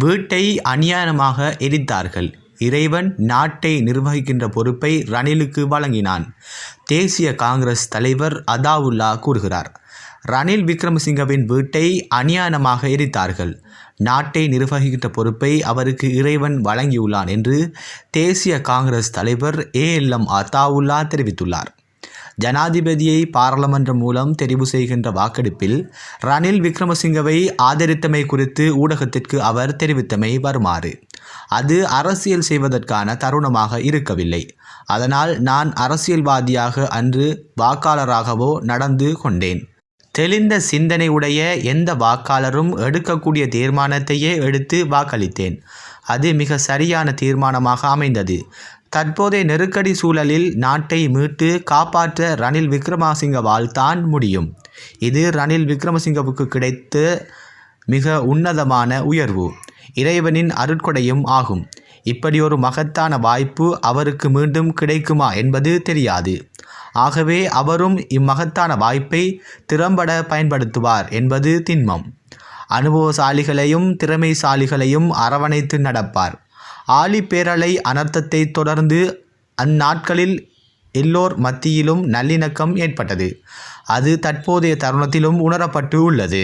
வீட்டை அநியாயமாக எரித்தார்கள். இறைவன் நாட்டை நிர்வகிக்கின்ற பொறுப்பை ரணிலுக்கு வழங்கினான். தேசிய காங்கிரஸ் தலைவர் அதாவுல்லா கூறுகிறார். ரணில் விக்ரமசிங்கவின் வீட்டை அநியாயமாக எரித்தார்கள். நாட்டை நிர்வகிக்கின்ற பொறுப்பை அவருக்கு இறைவன் வழங்கியுள்ளான் என்று தேசிய காங்கிரஸ் தலைவர் ALM அதாவுல்லா தெரிவித்துள்ளார். ஜனாதிபதியை பாராளுமன்றம் மூலம் தெரிவு செய்கின்ற வாக்கெடுப்பில் ரணில் விக்ரமசிங்கவை ஆதரித்தமை குறித்து ஊடகத்திற்கு அவர் தெரிவித்தமை வருமாறு: அது அரசியல் செய்வதற்கான தருணமாக இருக்கவில்லை. அதனால் நான் அரசியல்வாதியாக அன்று வாக்காளராகவோ நடந்து கொண்டேன். தெளிந்த சிந்தனை உடைய எந்த வாக்காளரும் எடுக்கக்கூடிய தீர்மானத்தையே எடுத்து வாக்களித்தேன். அது மிக சரியான தீர்மானமாக அமைந்தது. தற்போதைய நெருக்கடி சூழலில் நாட்டை மீட்டு காப்பாற்ற ரணில் விக்ரமசிங்கவால் தான் முடியும். இது ரணில் விக்ரமசிங்கவுக்கு கிடைத்த மிக உன்னதமான உயர்வு, இறைவனின் அருட்கொடையும் ஆகும். இப்படி ஒரு மகத்தான வாய்ப்பு அவருக்கு மீண்டும் கிடைக்குமா என்பது தெரியாது. ஆகவே அவரும் இம்மகத்தான வாய்ப்பை திறம்பட பயன்படுத்துவார் என்பது திண்மம். அனுபவசாலிகளையும் திறமைசாலிகளையும் அரவணைத்து நடப்பார். ஆழிப்பேரலை அனர்த்தத்தை தொடர்ந்து அந்நாட்களில் எல்லோர் மத்தியிலும் நல்லிணக்கம் ஏற்பட்டது. அது தற்போதைய தருணத்திலும் உணரப்பட்டு உள்ளது.